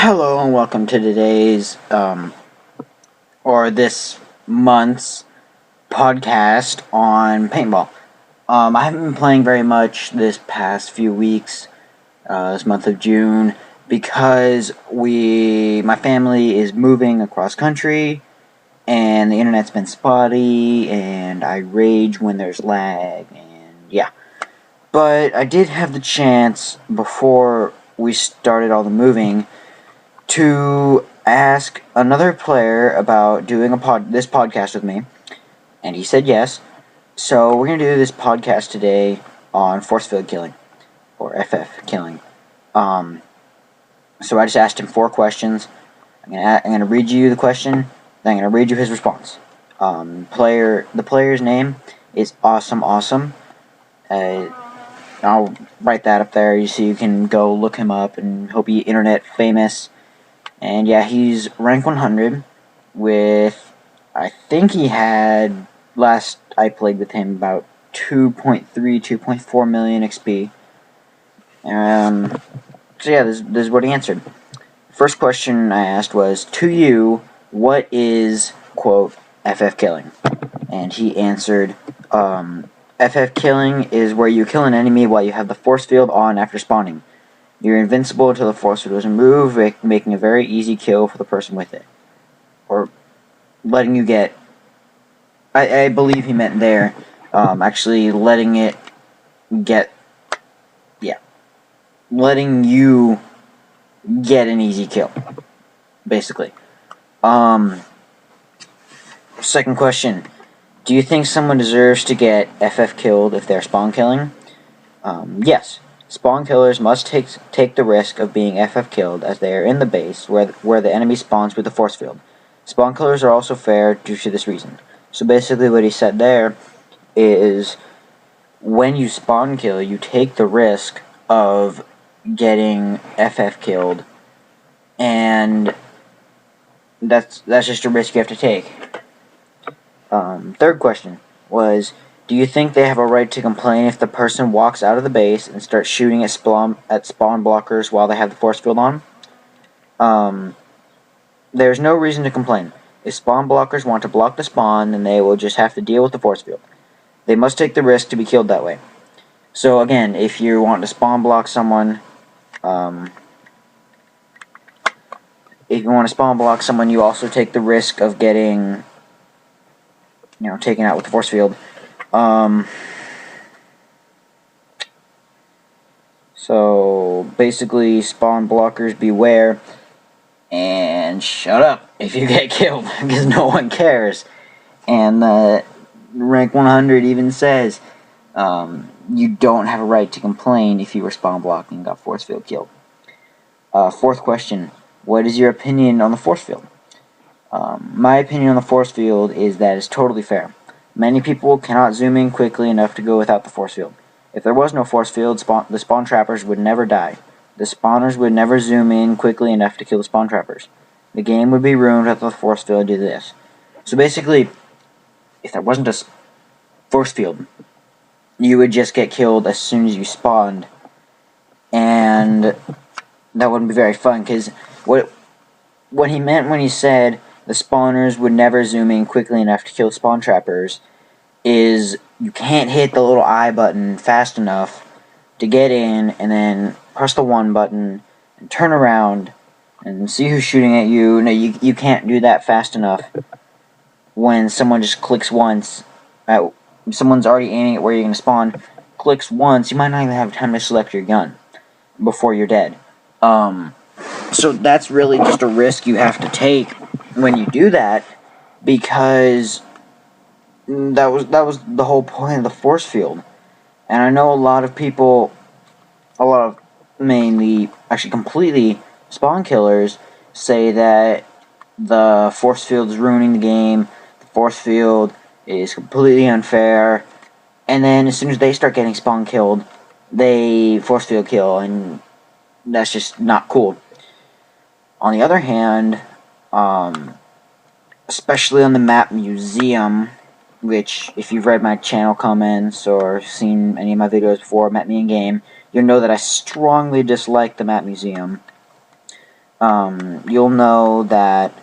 Hello and welcome to today's, or this month's podcast on paintball. I haven't been playing very much this past few weeks, this month of June, because my family is moving across country, and the internet's been spotty, and I rage when there's lag, and yeah. But I did have the chance, before we started all the moving, to ask another player about doing this podcast with me, and he said yes. So we're gonna do this podcast today on force field killing, or FF killing. So I just asked him 4 questions. I'm gonna read you the question, then I'm gonna read you his response. The player's name is Awesome. I'll write that up there so you can go look him up, and he'll be internet famous. And yeah, he's rank 100 with, I think he had, last I played with him, about 2.4 million XP. So yeah, this is what he answered. First question I asked was, to you, what is, quote, FF killing? And he answered, FF killing is where you kill an enemy while you have the force field on after spawning. You're invincible until the force field is removed, making a very easy kill for the person with it. Or letting you get... I believe he meant there, actually letting it get... Yeah. Letting you get an easy kill, basically. Second question. Do you think someone deserves to get FF killed if they're spawn killing? Yes. Spawn killers must take the risk of being FF killed as they are in the base where the enemy spawns with the force field. Spawn killers are also fair due to this reason. So basically what he said there is, when you spawn kill, you take the risk of getting FF killed, and that's just a risk you have to take. Third question was, do you think they have a right to complain if the person walks out of the base and starts shooting at spawn blockers while they have the force field on? There's no reason to complain. If spawn blockers want to block the spawn, then they will just have to deal with the force field. They must take the risk to be killed that way. So again, if you want to spawn block someone, you also take the risk of getting, taken out with the force field. So basically, spawn blockers beware, and shut up if you get killed, because no one cares. And rank 100 even says you don't have a right to complain if you were spawn blocking and got force field killed. Fourth question, what is your opinion on the force field? My opinion on the force field is that it's totally fair. Many people cannot zoom in quickly enough to go without the force field. If there was no force field, the spawn trappers would never die. The spawners would never zoom in quickly enough to kill the spawn trappers. The game would be ruined without the force field to do this. So basically, if there wasn't a force field, you would just get killed as soon as you spawned. And that wouldn't be very fun, because what he meant when he said the spawners would never zoom in quickly enough to kill spawn trappers is you can't hit the little I button fast enough to get in, and then press the 1 button and turn around and see who's shooting at you. No, you can't do that fast enough when someone just clicks once. Someone's already aiming at where you're going to spawn, clicks once, you might not even have time to select your gun before you're dead. So that's really just a risk you have to take when you do that, because that was the whole point of the force field. And I know a lot of people, mainly, actually completely spawn killers, say that the force field is ruining the game, the force field is completely unfair, and then as soon as they start getting spawn killed, they force field kill, and that's just not cool. On the other hand, especially on the map museum, which, if you've read my channel comments or seen any of my videos before, met me in game, you'll know that I strongly dislike the map museum. you'll know that,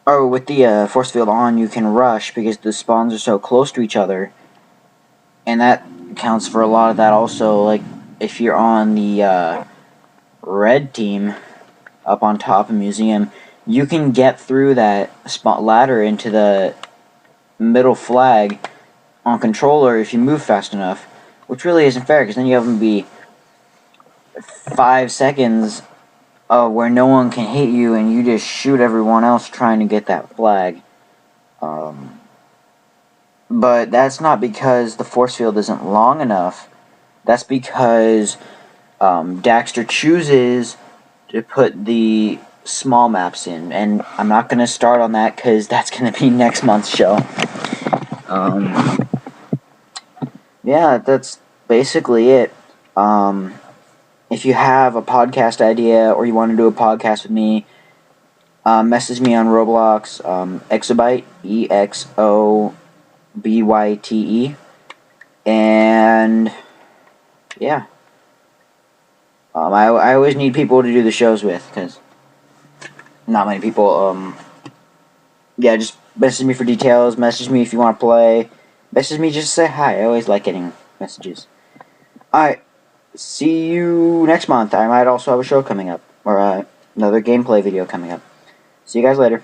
or with the force field on, you can rush because the spawns are so close to each other, and that counts for a lot of that also. Like, if you're on the red team up on top of Museum, you can get through that spot ladder into the middle flag on controller if you move fast enough, which really isn't fair because then you have them be 5 seconds where no one can hit you and you just shoot everyone else trying to get that flag. But that's not because the force field isn't long enough. That's because Daxter chooses to put the small maps in, and I'm not going to start on that because that's going to be next month's show. Yeah, that's basically it. If you have a podcast idea or you want to do a podcast with me, message me on Roblox, Exobyte, EXOBYTE, and yeah. I always need people to do the shows with, because not many people, yeah, just message me for details, message me if you want to play, message me just to say hi. I always like getting messages. Alright, see you next month. I might also have a show coming up, or another gameplay video coming up. See you guys later.